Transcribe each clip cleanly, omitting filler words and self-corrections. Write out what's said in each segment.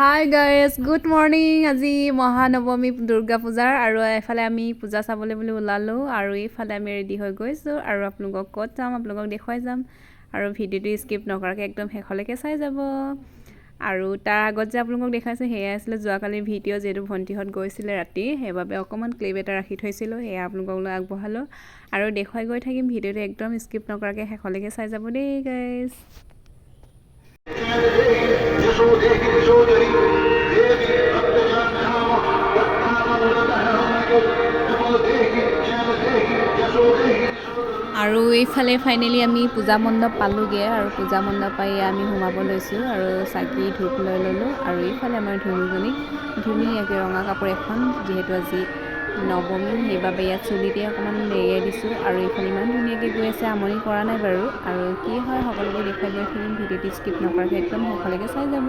Hi guys good morning. আজি মহানৱমী দুৰ্গা পূজাৰ আৰু এফালে আমি পূজা চাবলৈ বুলি ওলালোঁ আৰু এইফালে আমি ৰেডি হৈ গৈছোঁ আৰু আপোনালোকক ক'ত যাম আপোনালোকক দেখুৱাই যাম আৰু ভিডিঅ'টো স্কিপ নকৰাকৈ একদম শেষলৈকে চাই যাব। আৰু তাৰ আগত যে আপোনালোকক দেখাইছোঁ সেয়াই আছিলে যোৱাকালিৰ ভিডিঅ', যিহেতু ভণ্টিহঁত গৈছিলে ৰাতি, সেইবাবে অকণমান ক্লিপ এটা ৰাখি থৈছিলোঁ, সেয়া আপোনালোকলৈ আগবঢ়ালোঁ আৰু দেখুৱাই গৈ থাকিম। ভিডিঅ'টো একদম স্কিপ নকৰাকৈ শেষলৈকে চাই যাব দেই গাইজ। আৰু এইফালে ফাইনেলি আমি পূজা মণ্ডপ পালোঁগৈ আৰু পূজা মণ্ডপ পাই আমি সোমাব লৈছোঁ আৰু চাকি ধূপ লৈ ল'লোঁ। আৰু এইফালে আমাৰ ধুনুজনীক ধুনীয়াকৈ ৰঙা কাপোৰ এখন, যিহেতু আজি নৱমী সেইবাবে ইয়াত চুলিতে অকণমান মেৰিয়াই দিছোঁ আৰু এইফালে ইমান ধুনীয়াকৈ গৈ আছে, আমনি কৰা নাই বাৰু। আৰু কি হয় সকলোবোৰ দেখুৱাই গৈ থাকিম, ভিডিঅ'টো স্কিপ নকৰাকৈ একদম শেষলৈকে চাই যাব।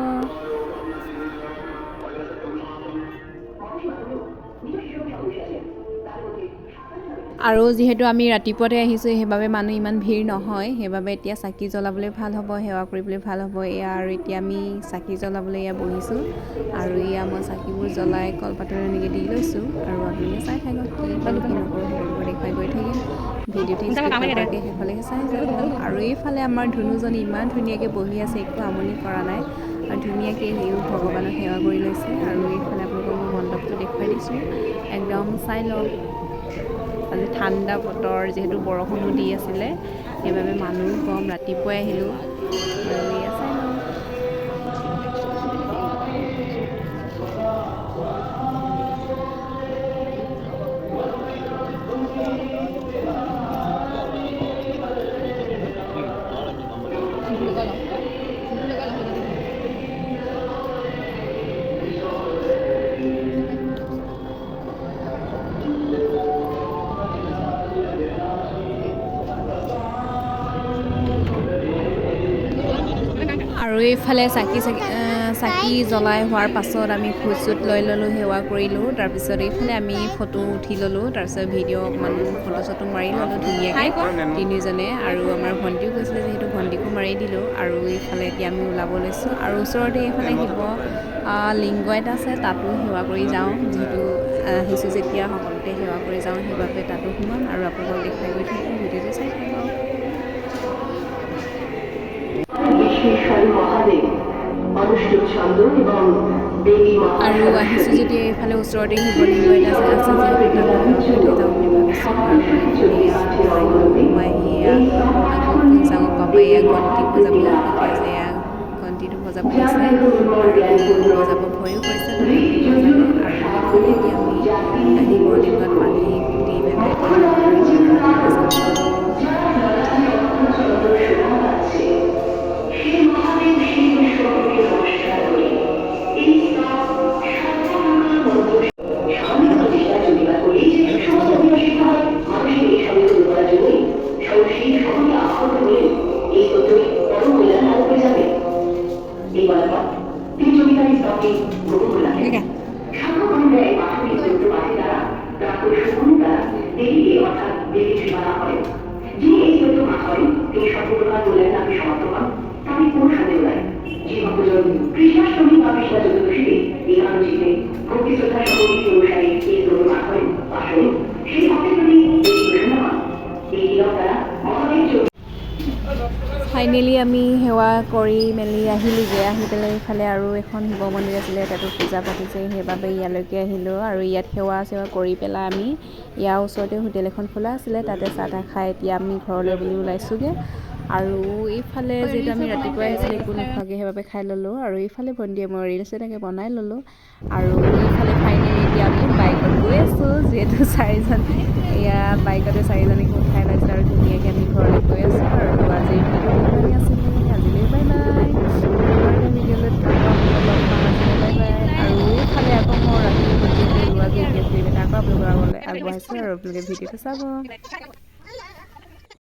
আৰু যিহেতু আমি ৰাতিপুৱাতে আহিছোঁ সেইবাবে মানুহ ইমান ভিৰ নহয়, সেইবাবে এতিয়া চাকি জ্বলাবলৈ ভাল হ'ব, সেৱা কৰিবলৈ ভাল হ'ব। এয়া আৰু এতিয়া আমি চাকি জ্বলাবলৈ এয়া বহিছোঁ আৰু এয়া মই চাকিবোৰ জ্বলাই কলপাতৰে এনেকৈ দি লৈছোঁ আৰু আপোনালোকে চাই থাকক কি কৰোঁ কি নকৰোঁ সকলোবোৰ দেখুৱাই গৈ থাকিম। ভিডিঅ'টো স্কিপ নকৰাকৈ শেষলৈকে চাই যাব। আৰু এইফালে আমাৰ ধুনুজনী ইমান ধুনীয়াকৈ বহি আছে, একো আমনি কৰা নাই আৰু ধুনীয়াকৈ সিও ভগৱানক সেৱা কৰি লৈছে। আৰু এইফালে আপোনালোকক মই মণ্ডপটো দেখুৱাই দিছোঁ, একদম চাই লওক। আজি ঠাণ্ডা বতৰ, যিহেতু বৰষুণো দি আছিলে সেইবাবে মানুহ কম, ৰাতিপুৱাই আহিলোঁ আৰু এয়া চাই লওক। আৰু এইফালে চাকি জ্বলাই হোৱাৰ পাছত আমি ফুট চুট লৈ ল'লোঁ, সেৱা কৰিলোঁ। তাৰপিছত এইফালে আমি ফটো উঠি ল'লোঁ, তাৰপিছত ভিডিঅ' অকণমান ফটো চটো মাৰি ল'লোঁ ধুনীয়াকৈ তিনিজনে। আৰু আমাৰ ভণ্টিও গৈছিলে যিহেতু ভণ্টিকো মাৰি দিলোঁ। আৰু এইফালে এতিয়া আমি ওলাব লৈছোঁ আৰু ওচৰতে এইফালে শিৱ লিংগ এটা আছে, তাতো সেৱা কৰি যাওঁ, যিহেতু আহিছোঁ যেতিয়া সকলোতে সেৱা কৰি যাওঁ সেইবাবে তাতো সোমাম আৰু আপোনালোকক দেখুৱাই গৈ থাকিম, ভিডিঅ'টো চাই থাকক। আৰু আহিছোঁ যেতিয়া এইফালে ওচৰতে শিৱলিংগ এটা আছে, যিহেতু তাতো সেৱা কৰি থৈ যাওঁ বুলি ভাবিছোঁ। আৰু এইফালে সোমাই গ'লোঁ, সোমাই আহি এয়া আকৌ পূজাও পাবা, এয়া ঘণ্টি বজাব শিকাইছে, এয়া ঘণ্টিটো বজাব দিছে আৰু বজাব ভয়ো কৰিছে, তথাপিও বজালে। আৰু এইফালে এতিয়া আমি শিৱলিংগত পানী দি পেলাই এতিয়া সেৱা কৰিম আৰু আপোনালোকে চাই থাকক। ফাইনেলি আমি সেৱা কৰি মেলি আহিলোঁগৈ। আহি পেলাই ইফালে আৰু এখন শিৱ মন্দিৰ আছিলে, তাতো পূজা পাতিছে, সেইবাবে ইয়ালৈকে আহিলোঁ। আৰু ইয়াত সেৱা চেৱা কৰি পেলাই আমি ইয়াৰ ওচৰতে হোটেল এখন খোলা আছিলে, তাতে চাহ তাহ খাই এতিয়া আমি ঘৰলৈ বুলি ওলাইছোঁগৈ। আৰু এইফালে যিহেতু আমি ৰাতিপুৱাই আহিছিলোঁ একো নোখোৱাকৈ, সেইবাবে খাই ল'লোঁ। আৰু এইফালে ভণ্টিয়ে মই ৰিলচ এনেকৈ বনাই ল'লোঁ। আৰু এইফালে ফাইনেলি এতিয়া আমি বাইকত গৈ আছোঁ, যিহেতু চাৰিজন এয়া বাইকতে চাৰিজনীক উঠাই লৈছে আৰু ধুনীয়াকৈ আমি ঘৰলৈ গৈ আছোঁ। আৰু আজিৰ ভিডিঅ'টো ইমানেই আছিলে, আজিলৈ বাই বাই। ভিডিঅ'লৈ লগ পাম আজিলৈ বাই বাই। আৰু এইফালে আকৌ মই ৰাতি ভণ্টিহঁতে ওলোৱা ভিডিঅ' ক্লিপ এটা আকৌ আপোনালোকৰ আগলৈ আগবঢ়াইছোঁ আৰু আপোনালোকে ভিডিঅ'টো চাব।